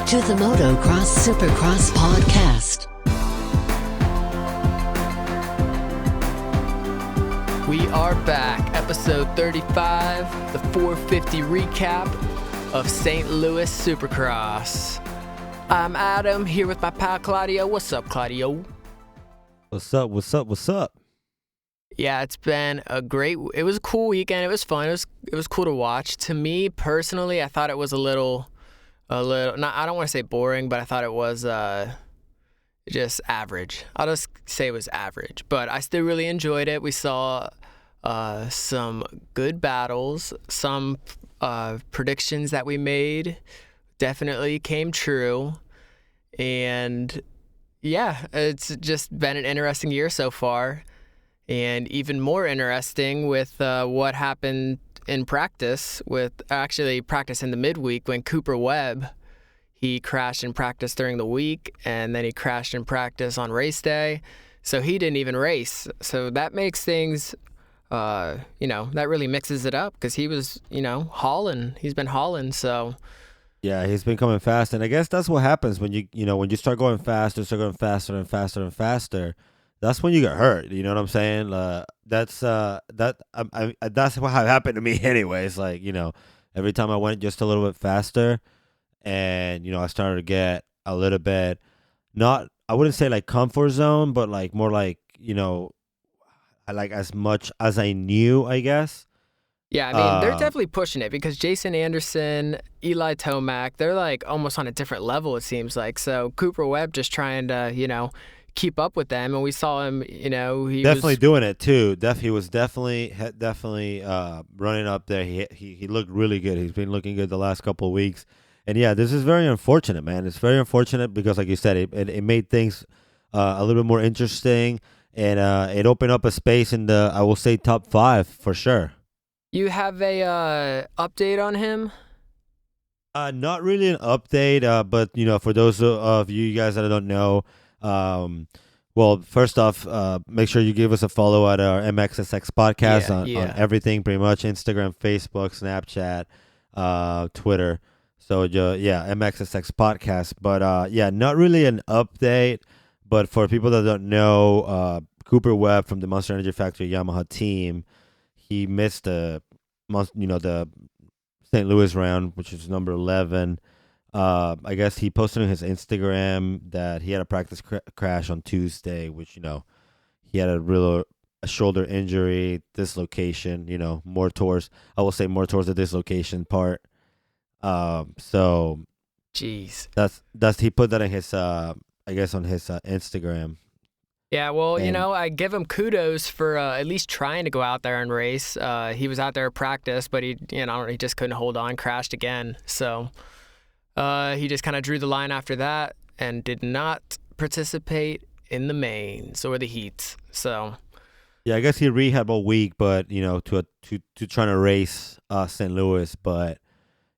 to the Motocross Supercross podcast. We are back, episode 35, the 450 recap of St. Louis Supercross. I'm Adam, here with my pal Claudio. What's up, Claudio? What's up? Yeah, it's been it was a cool weekend. It was fun. It was cool to watch. To me, personally, I thought it was a little, not, I don't want to say boring, but I thought it was just average. I'll just say it was average, but I still really enjoyed it. We saw some good battles. Some predictions that we made definitely came true. And yeah, it's just been an interesting year so far. And even more interesting with what happened in practice, practice in the midweek when Cooper Webb, he crashed in practice during the week, and then he crashed in practice on race day. So he didn't even race. So that makes things, that really mixes it up because he was, hauling. He's been hauling, so. Yeah, he's been coming fast. And I guess that's what happens when you start going faster and faster. That's when you get hurt. You know what I'm saying? That's what happened to me anyways. Like, every time I went just a little bit faster and, I started to get a little bit, I wouldn't say like comfort zone, but like more like, I like as much as I knew, I guess. Yeah, I mean, they're definitely pushing it because Jason Anderson, Eli Tomac, they're like almost on a different level, it seems like. So Cooper Webb just trying to, keep up with them, and we saw him. He definitely doing it too. He was definitely running up there. He looked really good. He's been looking good the last couple of weeks, and yeah, this is very unfortunate, man. It's very unfortunate because, like you said, it made things a little bit more interesting, and it opened up a space in the, I will say, top 5 for sure. You have a update on him? Not really an update, but for those of you guys that don't know. Well, first off, make sure you give us a follow at our MXSX podcast on everything, pretty much Instagram, Facebook, Snapchat, Twitter. So MXSX podcast. But not really an update. But for people that don't know, Cooper Webb from the Monster Energy Factory Yamaha team, he missed the St. Louis round, which is number 11. I guess he posted on his Instagram that he had a practice crash on Tuesday, which, he had a shoulder injury, dislocation, more towards the dislocation part. So jeez, that's he put that in his, I guess on his Instagram. Yeah, well, I give him kudos for at least trying to go out there and race. He was out there at practice, but he just couldn't hold on, crashed again. So he just kind of drew the line after that and did not participate in the mains or the heats. So yeah, I guess he rehabbed all week, but to trying to race St. Louis, but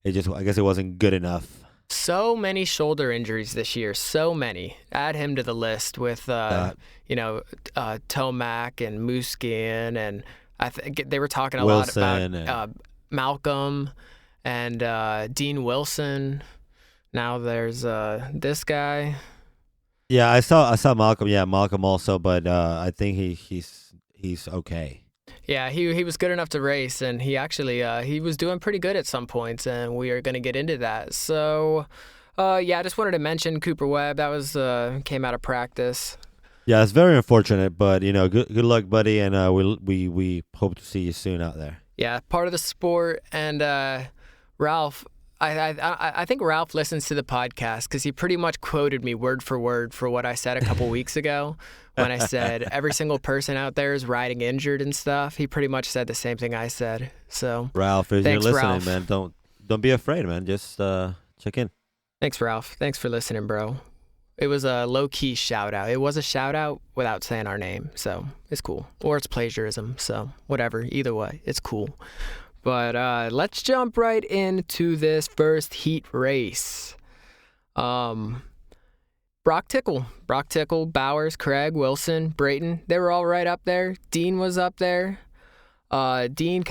I guess it wasn't good enough. So many shoulder injuries this year. So many. Add him to the list with Tomac and Muskin, and I think they were talking a Wilson lot about Malcolm and Dean Wilson. Now there's this guy. Yeah, I saw Malcolm. Yeah, Malcolm also, but I think he's okay. Yeah, he was good enough to race, and he actually he was doing pretty good at some points, and we are going to get into that. So, I just wanted to mention Cooper Webb. That was came out of practice. Yeah, it's very unfortunate, but good luck, buddy, and we hope to see you soon out there. Yeah, part of the sport, and Ralph. I think Ralph listens to the podcast because he pretty much quoted me word for word for what I said a couple weeks ago when I said every single person out there is riding injured and stuff. He pretty much said the same thing I said. So Ralph, if thanks, you're listening, Ralph. man, don't be afraid, man. Just check in. Thanks, Ralph. Thanks for listening, bro. It was a low-key shout-out. It was a shout-out without saying our name, so it's cool. Or it's plagiarism, so whatever. Either way, it's cool. But let's jump right into this first heat race. Brock Tickle, Bowers, Craig, Wilson, Brayton, they were all right up there. Dean was up there. Dean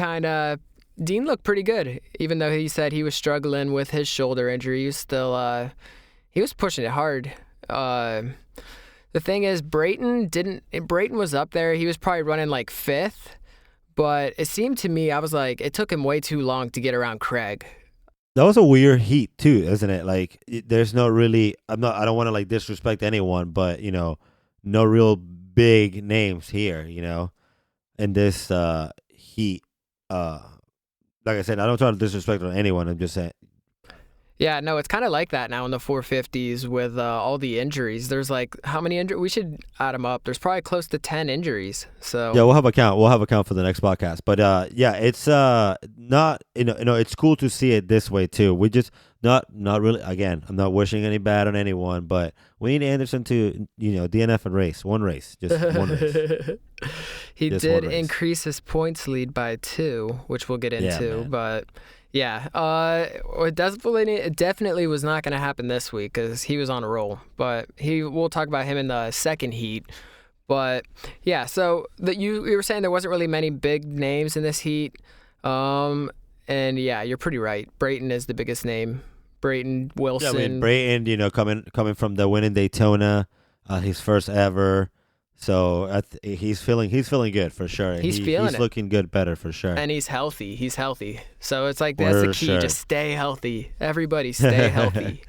looked pretty good, even though he said he was struggling with his shoulder injury. He was still, he was pushing it hard. The thing is, Brayton was up there. He was probably running like 5th, but it seemed to me, I was like, it took him way too long to get around Craig. That was a weird heat too, isn't it? Like, there's no really. I don't want to like disrespect anyone, but no real big names here. In this heat. Like I said, I don't try to disrespect anyone. I'm just saying. Yeah, no, it's kind of like that now in the 450s with all the injuries. There's like, how many injuries? We should add them up. There's probably close to 10 injuries. So yeah, we'll have a count. We'll have a count for the next podcast. But yeah, it's not it's cool to see it this way too. We just not really. Again, I'm not wishing any bad on anyone, but we need Anderson to DNF and race one race, just one race. He just did one race. increase his points lead by 2, which we'll get into, but. Yeah, it definitely was not going to happen this week because he was on a roll. But we'll talk about him in the second heat. But yeah, so you were saying there wasn't really many big names in this heat, and yeah, you're pretty right. Brayton is the biggest name. Brayton, Wilson. Yeah, I mean Brayton, coming from the win in Daytona, his first ever. So he's feeling good for sure. He's looking good, better for sure. And he's healthy. So it's like that's the key. Sure. Just stay healthy. Everybody stay healthy.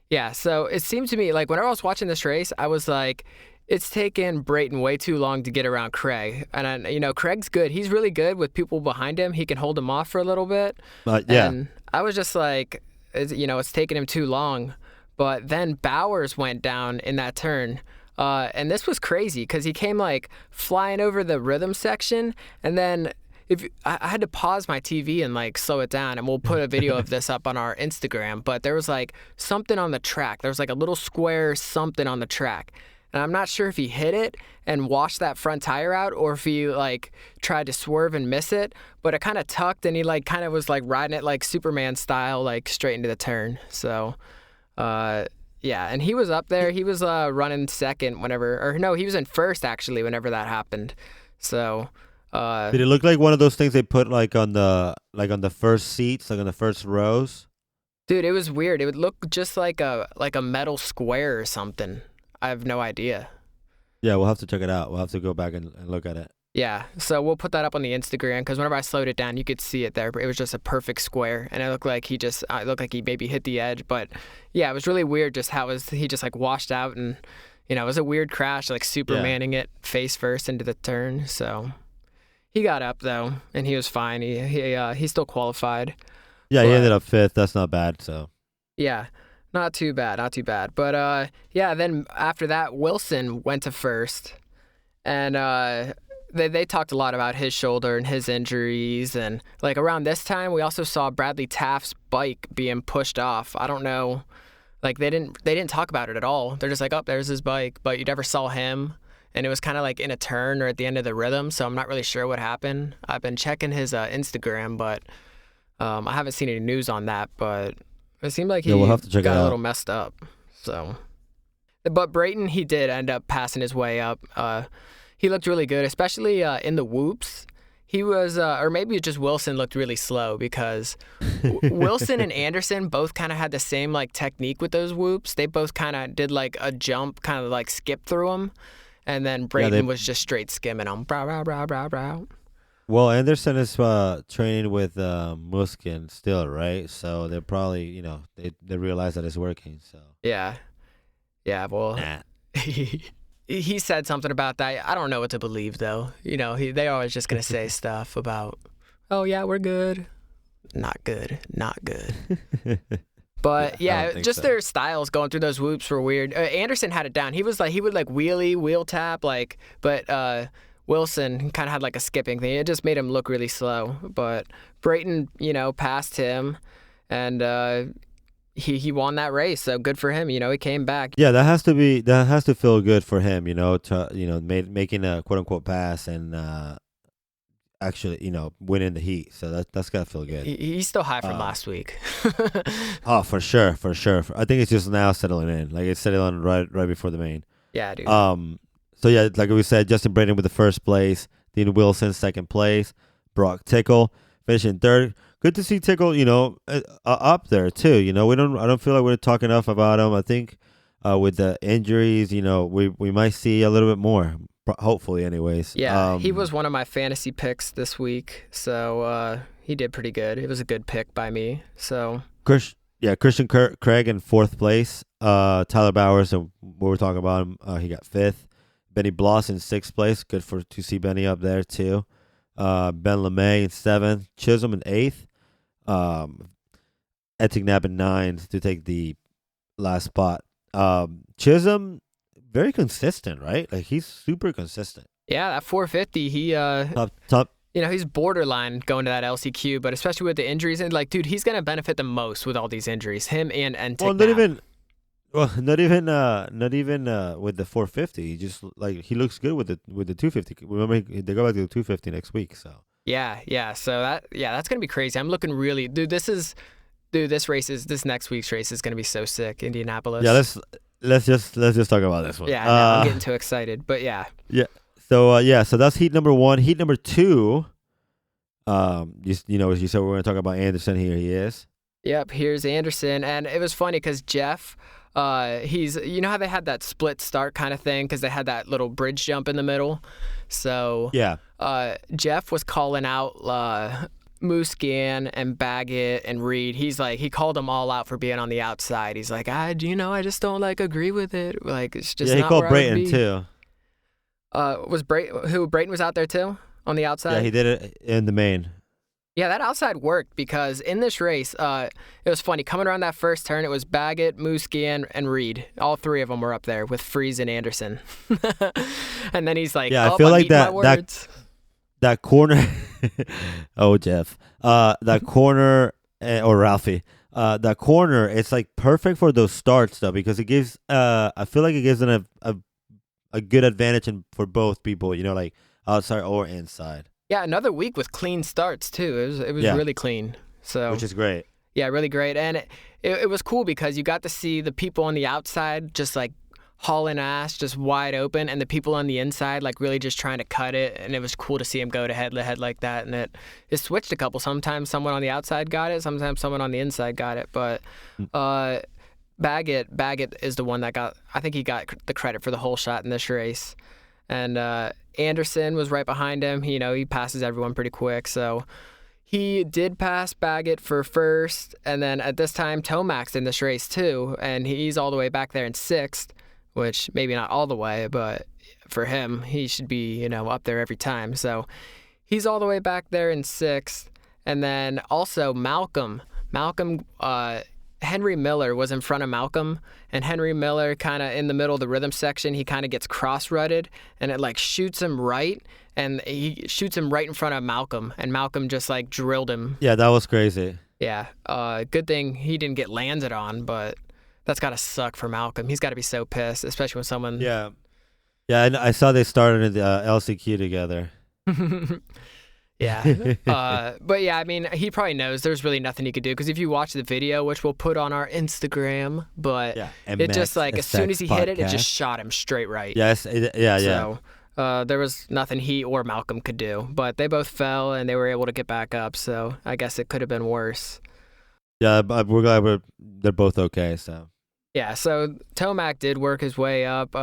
Yeah. So it seemed to me like whenever I was watching this race, I was like, it's taken Brayton way too long to get around Craig. And Craig's good. He's really good with people behind him. He can hold him off for a little bit. Yeah. And I was just like, it's taken him too long. But then Bowers went down in that turn. And this was crazy because he came like flying over the rhythm section, and then I had to pause my TV and like slow it down, and we'll put a video of this up on our Instagram. But there was like something on the track. There was like a little square something on the track, and I'm not sure if he hit it and washed that front tire out, or if he like tried to swerve and miss it. But it kind of tucked, and he like kind of was like riding it like Superman style, like straight into the turn. So. Yeah, and he was up there. He was running second he was in first actually whenever that happened. So, did it look like one of those things they put like on the first seats, like on the first rows? Dude, it was weird. It would look just like a metal square or something. I have no idea. Yeah, we'll have to check it out. We'll have to go back and look at it. Yeah, so we'll put that up on the Instagram because whenever I slowed it down, you could see it there. It was just a perfect square, and it looked like he maybe hit the edge. But yeah, it was really weird just how he just like washed out, and it was a weird crash, like Supermaning it face first into the turn. So he got up though, and he was fine. He still qualified. Yeah, he ended up 5th. That's not bad. So yeah, not too bad. But yeah, then after that, Wilson went to first, and They talked a lot about his shoulder and his injuries, and like around this time we also saw Bradley Taft's bike being pushed off. I don't know, like they didn't talk about it at all. They're just like, oh, there's his bike, but you never saw him, and it was kind of like in a turn or at the end of the rhythm. So I'm not really sure what happened. I've been checking his Instagram, but I haven't seen any news on that. But it seemed like he we'll have to check got it out. A little messed up. So, but Brayton, he did end up passing his way up. He looked really good, especially in the whoops. He was, or maybe just Wilson looked really slow because Wilson and Anderson both kind of had the same like technique with those whoops. They both kind of did like a jump, kind of like skip through them, and then Brayton was just straight skimming them. Brow, brow, brow, brow, brow. Well, Anderson is training with Muskin still, right? So they're probably, they realize that it's working. So yeah. Well. He said something about that. I don't know what to believe, though. They're always just going to say stuff about, oh, yeah, we're good. Not good. But, yeah, just their styles going through those whoops were weird. Anderson had it down. He would like wheel tap, but Wilson kind of had like a skipping thing. It just made him look really slow. But Brayton, passed him, and he won that race, so good for him. He came back. Yeah, that has to feel good for him, making a quote unquote pass and actually, winning the heat. So that's gotta feel good. He's still high from last week. Oh, for sure. I think it's just now settling in. Like it's settling right before the main. Yeah, dude. So yeah, like we said, Justin Brayton with the first place, Dean Wilson second place, Brock Tickle finishing third. good to see Tickle, up there too. I don't feel like we're talking enough about him. I think with the injuries, we might see a little bit more. Hopefully, anyways. Yeah, he was one of my fantasy picks this week, so he did pretty good. It was a good pick by me. So Christian Craig in 4th place. Tyler Bowers, we were talking about him. He got 5th. Benny Bloss in 6th place. Good to see Benny up there too. Ben LeMay in 7th. Chisholm in 8th. Etignab in 9th to take the last spot. Chisholm, very consistent, right? Like, he's super consistent. Yeah, that 450, he top. He's borderline going to that LCQ, but especially with the injuries, and like, dude, he's gonna benefit the most with all these injuries. Him and well, not even with the 450. He just he looks good with the 250. Remember, they go back to the 250 next week. So yeah. So that's gonna be crazy. I'm looking really, dude. This next week's race is gonna be so sick. Indianapolis. Yeah, let's just talk about this one. Yeah, I know, I'm getting too excited, but yeah. Yeah. So so that's heat number 1. Heat number 2. As you said, we're going to talk about Anderson. Here he is. Yep, here's Anderson, and it was funny because Jeff, he's how they had that split start kind of thing because they had that little bridge jump in the middle. So yeah, Jeff was calling out Muscan and Baggett and Reed. He called them all out for being on the outside. He's like, I just don't agree with it. Like, it's just he not called where I would Brayton be. too. Brayton was out there too on the outside? Yeah, he did it in the main. Yeah, that outside worked because in this race, it was funny. Coming around that first turn, it was Baggett, Muscan, and Reed. All 3 of them were up there with Freeze and Anderson. And then he's like, I feel like that corner. Oh, Jeff. That corner, or Ralphie. That corner, it's like perfect for those starts though, because it gives. I feel like it gives them a good advantage for both people. Like outside or inside. Yeah, another week with clean starts too. It was really clean. So which is great. Yeah, really great. And it was cool because you got to see the people on the outside just like hauling ass, just wide open, and the people on the inside like really just trying to cut it. And it was cool to see them go to head like that. And it switched a couple. Sometimes someone on the outside got it. Sometimes someone on the inside got it. But Baggett is the one that I think he got the credit for the whole shot in this race. And Anderson was right behind him. He passes everyone pretty quick. So he did pass Baggett for first. And then at this time, Tomac's in this race too. And he's all the way back there in 6th, which maybe not all the way, but for him, he should be, up there every time. So he's all the way back there in 6th. And then also Malcolm, Henry Miller was in front of Malcolm, and Henry Miller kind of in the middle of the rhythm section, he kind of gets cross-rutted, and it shoots him right, and he shoots him right in front of Malcolm, and Malcolm just drilled him. Yeah, that was crazy. Yeah, good thing he didn't get landed on, but that's got to suck for Malcolm. He's got to be so pissed, especially when someone... Yeah, and I saw they started in the LCQ together. Yeah. But yeah, I mean, he probably knows there's really nothing he could do because if you watch the video, which we'll put on our Instagram, but it just as soon as he hit it, it just shot him straight right. Yes. Yeah. So there was nothing he or Malcolm could do, but they both fell and they were able to get back up. So I guess it could have been worse. Yeah, but we're glad they're both okay. So. Yeah. So Tomac did work his way up.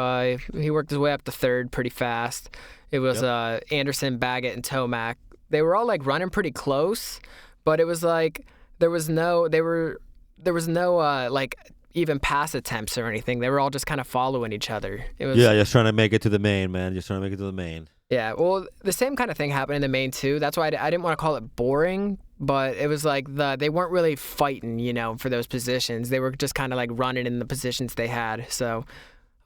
He worked his way up to 3rd pretty fast. It was Anderson, Baggett, and Tomac. They were all running pretty close, but it was there was no even pass attempts or anything. They were all just kind of following each other. It was just trying to make it to the main, man. Just trying to make it to the main. Yeah, well, the same kind of thing happened in the main too. That's why I didn't want to call it boring, but it was they weren't really fighting, for those positions. They were just kind of running in the positions they had. So.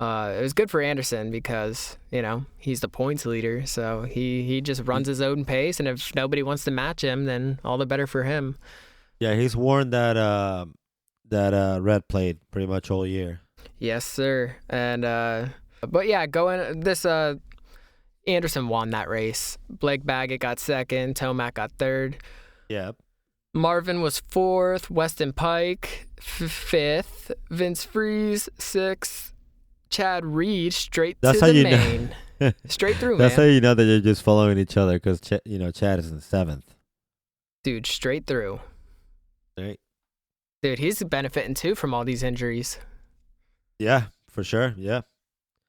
It was good for Anderson because, he's the points leader. So he just runs his own pace. And if nobody wants to match him, then all the better for him. Yeah, he's worn that red plate pretty much all year. Yes, sir. And but yeah, Anderson won that race. Blake Baggett got 2nd. Tomac got 3rd. Yeah. Marvin was 4th. Weston Pike 5th. Vince Freeze 6th. Chad Reed straight to the main. Straight through, That's man. how you know that you're just following each other because, Chad is in 7th. Dude, straight through. Right. Dude, he's benefiting too from all these injuries. Yeah, for sure. Yeah.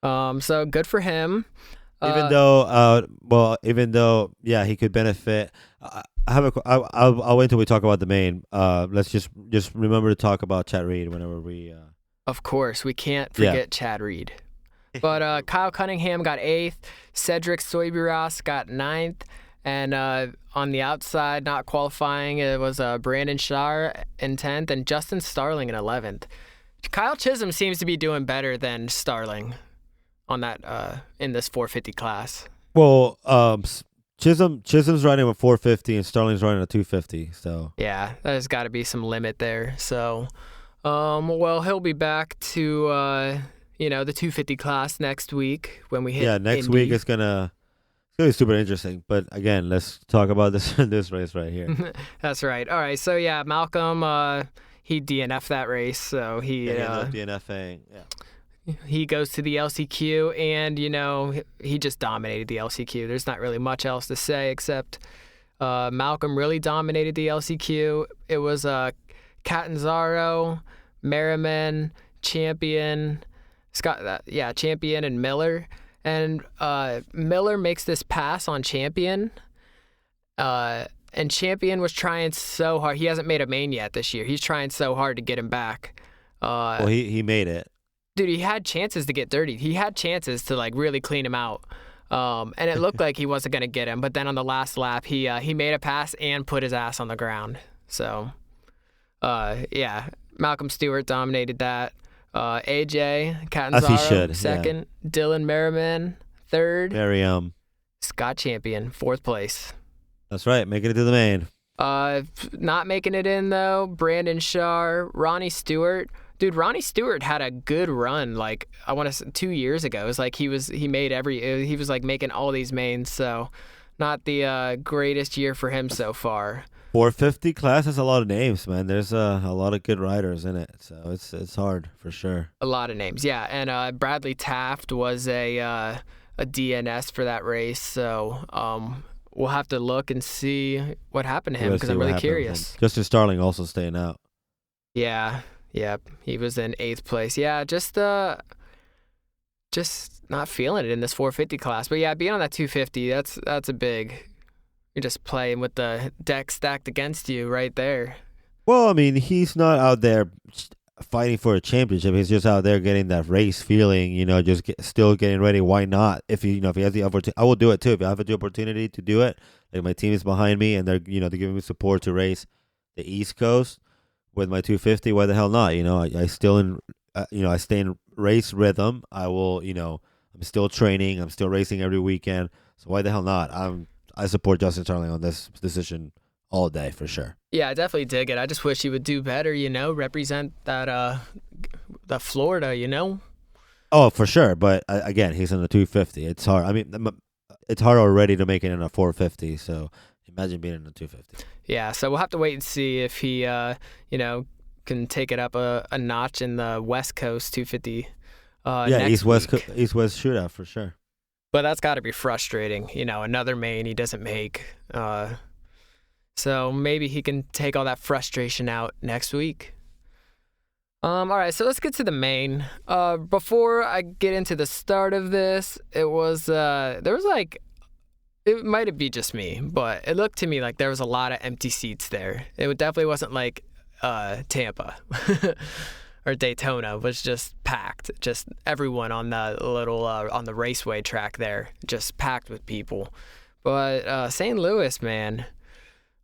So good for him. Even though, yeah, he could benefit. I'll wait until we talk about the main. Let's just remember to talk about Chad Reed whenever we. Of course, we can't forget Chad Reed. But Kyle Cunningham got 8th. Cedric Soyberas got 9th. And on the outside, not qualifying, it was Brandon Shaw in 10th and Justin Starling in 11th. Kyle Chisholm seems to be doing better than Starling on that in this 450 class. Well, Chisholm's riding with 450 and Starling's riding a 250. So yeah, there's got to be some limit there. So, well, he'll be back to the 250 class next week when we hit. Yeah, next Indy. week it's gonna be super interesting. But again, let's talk about this race right here. That's right. All right. So yeah, Malcolm, he DNF'd that race. So he ended up DNFing. Yeah. He goes to the LCQ, and he just dominated the LCQ. There's not really much else to say except Malcolm really dominated the LCQ. It was Catanzaro, Merriman, Champion, Champion and Miller. And Miller makes this pass on Champion, and Champion was trying so hard. He hasn't made a main yet this year. He's trying so hard to get him back. Well, he made it. Dude, he had chances to get dirty. He had chances to really clean him out. And it looked like he wasn't going to get him. But then on the last lap, he made a pass and put his ass on the ground. So, Malcolm Stewart dominated that. AJ Catanzaro, second. Yeah. Dylan Merriman, third. Merriam. Scott Champion, 4th place. That's right, making it to the main. Not making it in, though, Brandon Shaw, Ronnie Stewart. Dude, Ronnie Stewart had a good run, I want to say 2 years ago. It was he was making all these mains, so not the greatest year for him so far. 450 class has a lot of names, man. There's a lot of good riders in it, so it's hard for sure. A lot of names, yeah. And Bradley Taft was a DNS for that race, so we'll have to look and see what happened to him because I'm really curious. Justin Starling also staying out. Yeah. Yep, he was in 8th place. Yeah, just not feeling it in this 450 class. But yeah, being on that 250, that's a big. You're just playing with the deck stacked against you right there. Well, I mean, he's not out there fighting for a championship. He's just out there getting that race feeling. Still getting ready. Why not? If he has the opportunity, I will do it too. If I have the opportunity to do it, my team is behind me and they're giving me support to race the East Coast. With my 250, why the hell not? I stay in race rhythm. I will, I'm still training. I'm still racing every weekend. So why the hell not? I support Justin Starling on this decision all day for sure. Yeah, I definitely dig it. I just wish he would do better. Represent that the Florida. Oh, for sure. But again, he's in the 250. It's hard. I mean, it's hard already to make it in a 450. So. Imagine being in the 250. Yeah, so we'll have to wait and see if he, can take it up a notch in the West Coast 250. East-West shootout for sure. But that's got to be frustrating. Another main he doesn't make. So maybe he can take all that frustration out next week. All right, so let's get to the main. Before I get into the start of this, it was it might be just me, but it looked to me like there was a lot of empty seats there. It definitely wasn't like Tampa or Daytona was just packed. Just everyone on the little on the raceway track there, just packed with people. But St. Louis, man,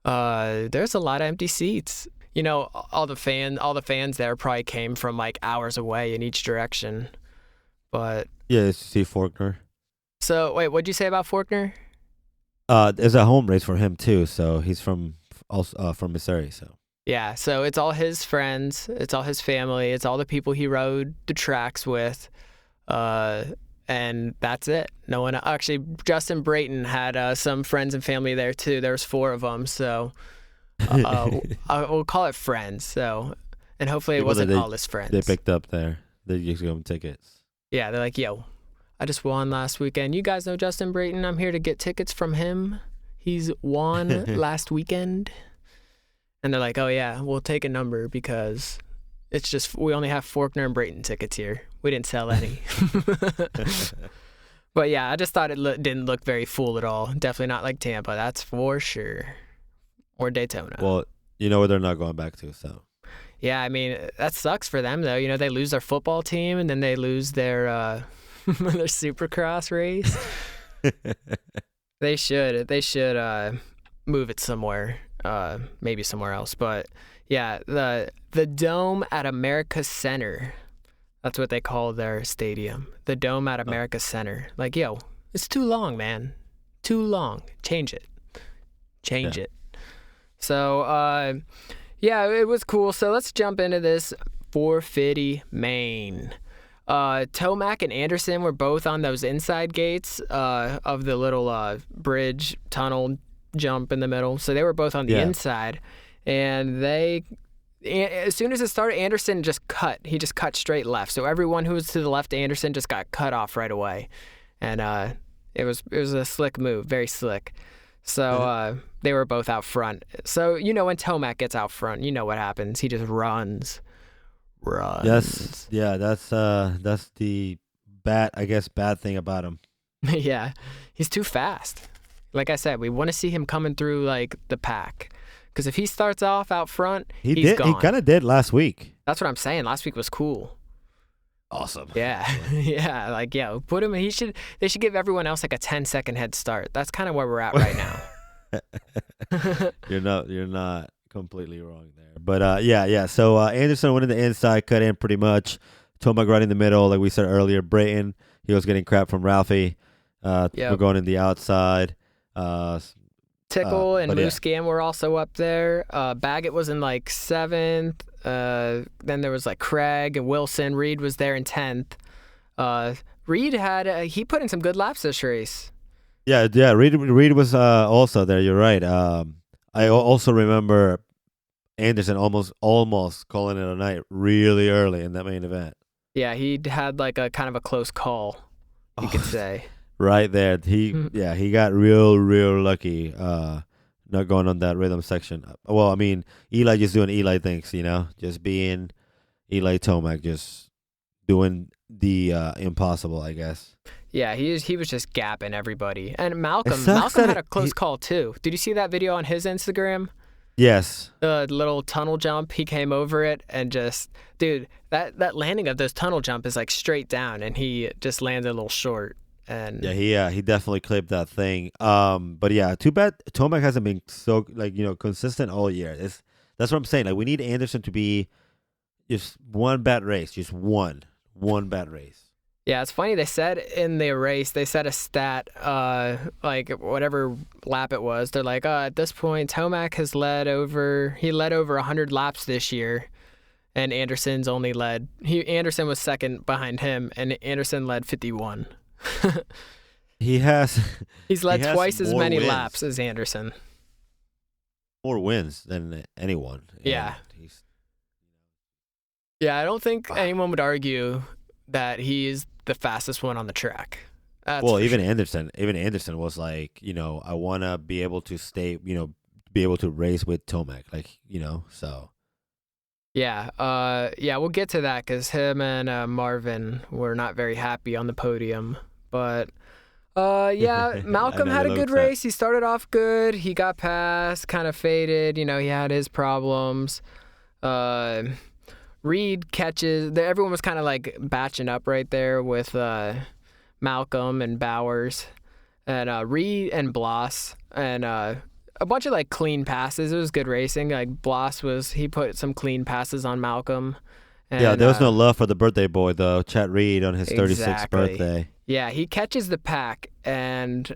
there's a lot of empty seats. All the fans there probably came from hours away in each direction. But yeah, it's Steve Faulkner. So wait, what'd you say about Faulkner? There's a home race for him too, so he's from Missouri. So yeah, so it's all his friends, it's all his family, it's all the people he rode the tracks with, and that's it. No one actually. Justin Brayton had some friends and family there too. There was 4 of them, so we'll call it friends. So, and hopefully it wasn't all his friends. They picked up there. They just gave him tickets. Yeah, they're like, yo. I just won last weekend. You guys know Justin Brayton. I'm here to get tickets from him. He's won last weekend. And they're like, oh yeah, we'll take a number because it's just we only have Faulkner and Brayton tickets here. We didn't sell any. But yeah, I just thought it didn't look very full at all. Definitely not like Tampa, that's for sure. Or Daytona. Well, you know where they're not going back to, so. Yeah, I mean, that sucks for them, though. You know, they lose their football team, and then they lose their their Supercross race. They should move it somewhere, maybe somewhere else. But yeah, the Dome at America Center. That's what they call their stadium. The Dome at America Center. Like, yo, it's too long, man. Too long. Change it. Change it. So, yeah, it was cool. So let's jump into this 450 main. Tomac and Anderson were both on those inside gates of the little bridge tunnel jump in the middle. So they were both on the inside. And as soon as it started, Anderson just cut. He just cut straight left. So everyone who was to the left of Anderson just got cut off right away. And it was a slick move, very slick. So they were both out front. So, you know, when Tomac gets out front, you know what happens. He just runs. Yes. Yeah, that's the bad thing about him. Yeah. He's too fast. Like I said, we want to see him coming through like the pack. Because if he starts off out front, he's gone. He kind of did last week. That's what I'm saying. Last week was cool. Awesome. Yeah. Yeah. Like, yeah, put him. They should give everyone else like a 10-second head start. That's kind of where we're at right now. You're not completely wrong there. But yeah. So Anderson went in the inside, cut in pretty much. Tomac right in the middle, like we said earlier. Brayton, he was getting crap from Ralphie. We're going in the outside. Tickle and Muscan were also up there. Baggett was in like 7th. Then there was like Craig and Wilson. Reed was there in 10th. Reed he put in some good laps this race. Yeah. Reed was also there. You're right. I also remember Anderson almost calling it a night really early in that main event. Yeah, he had like a kind of a close call, you could say. Right there. He got real lucky not going on that rhythm section. Well, I mean, Eli just doing Eli things, you know, just being Eli Tomac, just doing the impossible, I guess. Yeah, he was just gapping everybody. And Malcolm had a close call too. Did you see that video on his Instagram? Yes. The little tunnel jump, he came over it and just, dude, that landing of those tunnel jump is like straight down and he just landed a little short. And yeah, he definitely clipped that thing. But yeah, too bad Tomac hasn't been so consistent all year. That's what I'm saying. Like we need Anderson to be just one bad race, just one bad race. Yeah, it's funny. They said in the race, they said a stat, like whatever lap it was. They're like, at this point, Tomac has led over 100 laps this year, and Anderson was second behind him, and Anderson led 51. He's led twice as many laps as Anderson. More wins than anyone. Yeah. Yeah, I don't think anyone would argue that he is the fastest one on the track. Anderson was like, I want to be able to stay, be able to race with Tomac, like, so. Yeah, we'll get to that because him and Marvin were not very happy on the podium. But, Malcolm had a good race. He started off good. He got past, kind of faded. He had his problems. Reed catches. Everyone was kind of like batching up right there with Malcolm and Bowers. And Reed and Bloss. And a bunch of like clean passes. It was good racing. Like Bloss he put some clean passes on Malcolm. And, there was no love for the birthday boy though. Chat Reed on his 36th birthday. Yeah, he catches the pack and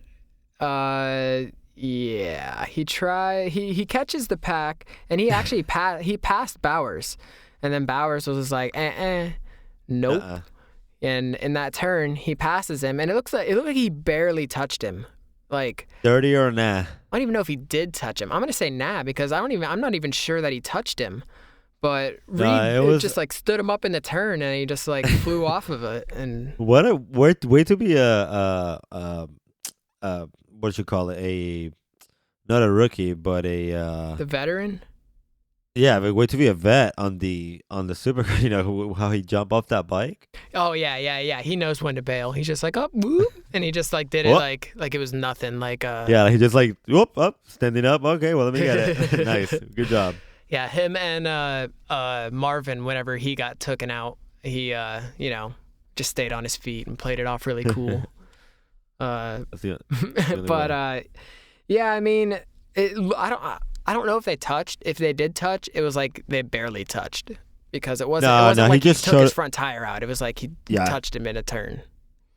he catches the pack and he actually passed Bowers. And then Bowers was like, nope. And in that turn, he passes him, and it looked like he barely touched him. Like dirty or nah? I don't even know if he did touch him. I'm gonna say nah because I'm not even sure that he touched him. But Reed just like stood him up in the turn, and he just like flew off of it. And what a way to be what you call it, not a rookie, but the veteran. Yeah, but wait to be a vet on the super. You know how he jumped off that bike. Oh yeah. He knows when to bail. He's just like, oh, whoop, and he just like did it Whoop. like it was nothing. Like Yeah, he just like whoop up, standing up. Okay, well let me get it. Nice, good job. Yeah, him and Marvin, whenever he got taken out, he just stayed on his feet and played it off really cool. That's the only But way. yeah, I mean, I don't know if they touched. If they did touch, it was like they barely touched because it wasn't. No, it wasn't no, like he just took his showed- front tire out. It was like he Yeah. touched him in a turn.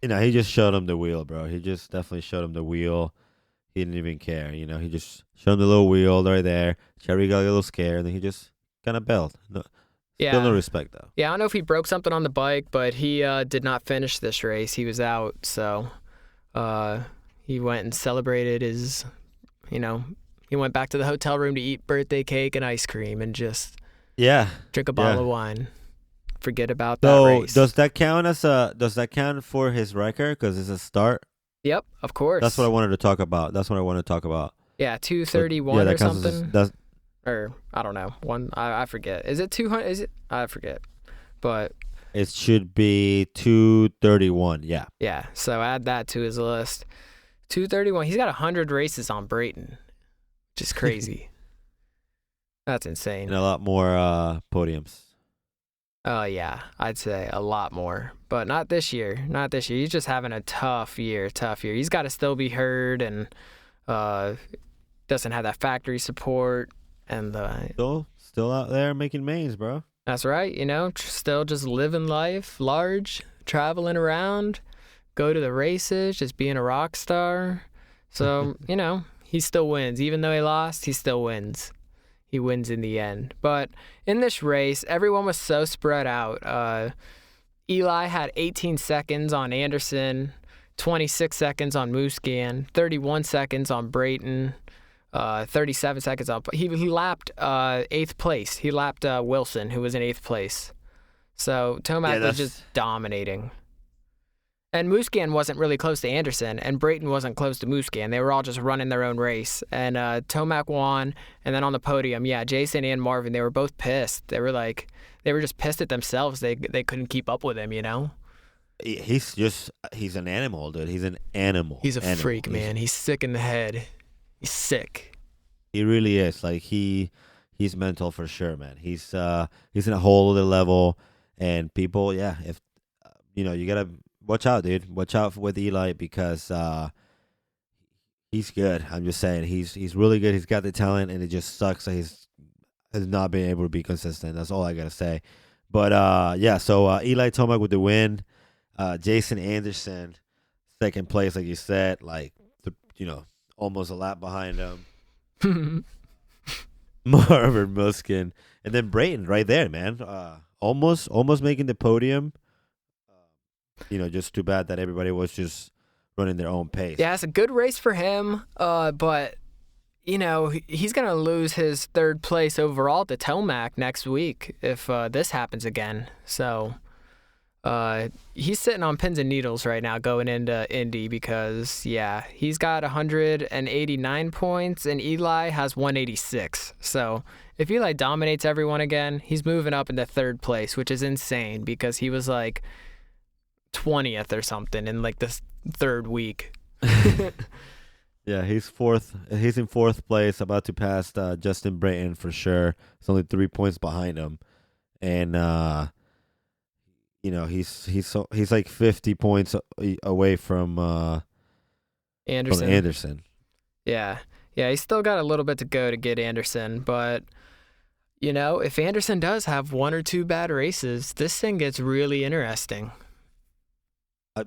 You know, he just showed him the wheel, bro. He just definitely showed him the wheel. He didn't even care. You know, he just showed him the little wheel right there. Cherry got a little scared, and then he just kind of bailed. No, Yeah. Still no respect though. Yeah, I don't know if he broke something on the bike, but he did not finish this race. He was out, so he went and celebrated his, he went back to the hotel room to eat birthday cake and ice cream and just Yeah. drink a bottle of wine. Forget about that So race. does that count for his record? Because it's a start. Yep, of course. That's what I wanted to talk about. Yeah, So, 231 that or counts as something. that's Or I don't know. I forget. Is it 200? Is it? I forget. But it should be 231. Yeah. yeah, so add that to his list. 231. He's got 100 races on Brayton, which is crazy. That's insane. And a lot more podiums. Oh yeah, I'd say a lot more, but not this year. Not this year. He's just having a tough year. He's got to still be heard, and doesn't have that factory support, and Still out there making mains, bro. that's right. Still just living life large, traveling around, go to the races, just being a rock star. So he still wins, even though he lost. He still wins. He wins in the end. But in this race, everyone was so spread out. Eli had 18 seconds on Anderson, 26 seconds on Musquin, 31 seconds on Brayton, 37 seconds on. He lapped 8th place. He lapped Wilson, who was in 8th place. So Tomac was just dominating. And Musquin wasn't really close to Anderson, and Brayton wasn't close to Musquin. They were all just running their own race. And Tomac won, and then on the podium, yeah, Jason and Marvin, they were both pissed. They were just pissed at themselves. They couldn't keep up with him, He's an animal, dude. He's an animal. He's a freak, man. He's sick in the head. He's sick. He really is. Like he's mental for sure, man. He's in a whole other level, and people, yeah. If you gotta watch out, dude. Watch out with Eli because he's good. I'm just saying he's really good. He's got the talent, and it just sucks that has not been able to be consistent. That's all I gotta say. But yeah. So Eli Tomac with the win. Jason Anderson, second place, like you said, almost a lap behind him. Marvin Musquin, and then Brayton right there, man. Almost making the podium. Just too bad that everybody was just running their own pace. Yeah, it's a good race for him, but he's gonna lose his 3rd place overall to Tomac next week if this happens again. So he's sitting on pins and needles right now going into Indy because he's got 189 points and Eli has 186. So if Eli dominates everyone again, he's moving up into 3rd place, which is insane because he was like 20th or something in like this 3rd week. Yeah, he's fourth. He's in 4th place, about to pass Justin Brayton for sure. It's only 3 points behind him, and he's like 50 points away from Anderson. From Anderson. Yeah, he's still got a little bit to go to get Anderson, but if Anderson does have 1 or 2 bad races, this thing gets really interesting. I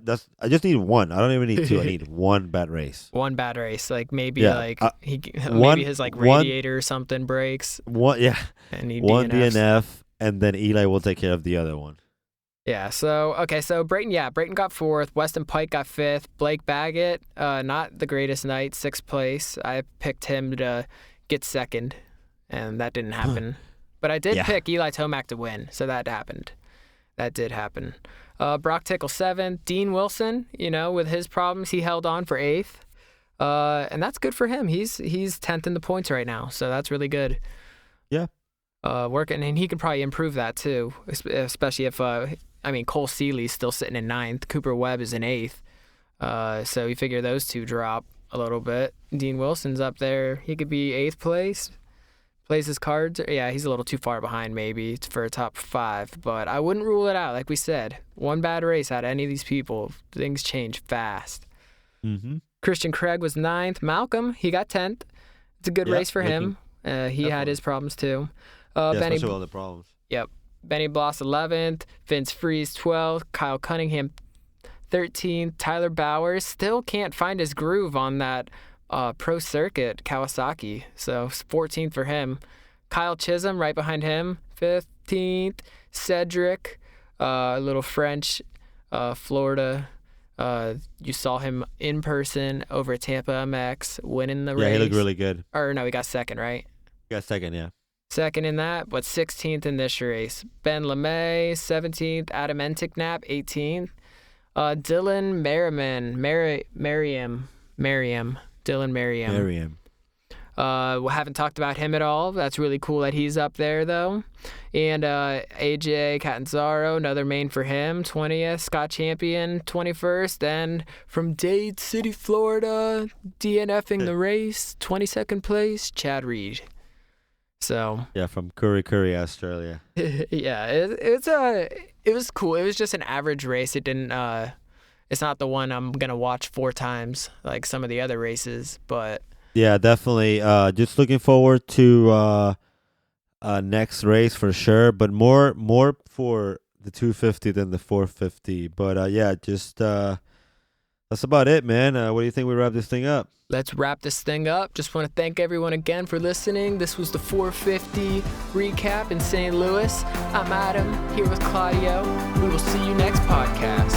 just need 1. I don't even need 2. I need 1 bad race. 1 bad race, like maybe maybe his like radiator or something breaks. 1 And he 1 DNFs. DNF, and then Eli will take care of the other one. Yeah. So Brayton got 4th. Weston Pike got 5th. Blake Baggett, not the greatest night, 6th place. I picked him to get 2nd, and that didn't happen. But I did pick Eli Tomac to win, so that happened. That did happen. Brock Tickle 7th. Dean Wilson, with his problems, he held on for 8th. And that's good for him. He's 10th in the points right now, so that's really good. Yeah. working, and he could probably improve that too, especially if Cole Seeley's still sitting in 9th. Cooper Webb is in 8th. So you figure those two drop a little bit. Dean Wilson's up there. He could be 8th place. Plays his cards. Yeah, he's a little too far behind maybe for a top 5, but I wouldn't rule it out. Like we said, one bad race out of any of these people, things change fast. Mm-hmm. Christian Craig was 9th. Malcolm, he got 10th. It's a good race for him. He had his problems too. Benny, especially all the problems. Yep. Benny Bloss 11th. Vince Freeze 12th. Kyle Cunningham 13th. Tyler Bowers still can't find his groove on that pro circuit, Kawasaki. So 14th for him. Kyle Chisholm right behind him, 15th. Cedric, little French, Florida. You saw him in person over at Tampa MX, winning the race. Yeah, he looked really good. Or no, he got second, right? He got second, yeah. Second in that, but 16th in this race. Ben LeMay, 17th. Adam Enticknap, 18th. Dylan Merriam. Dylan Merriam. We haven't talked about him at all. That's really cool that he's up there, though. And AJ Catanzaro, another main for him, 20th. Scott Champion, 21st. And from Dade City, Florida, DNFing the race, 22nd place, Chad Reed. So yeah, from Curry, Australia. Yeah, it was cool. It was just an average race. It didn't. It's not the one I'm gonna watch 4 times like some of the other races, but yeah, definitely. Just looking forward to next race for sure, but more for the 250 than the 450. But yeah, just that's about it, man. What do you think we wrap this thing up? Let's wrap this thing up. Just want to thank everyone again for listening. This was the 450 recap in St. Louis. I'm Adam, here with Claudio. We will see you next podcast.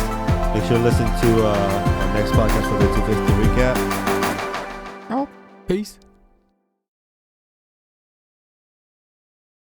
Make sure to listen to our next podcast for the 250 recap. Peace.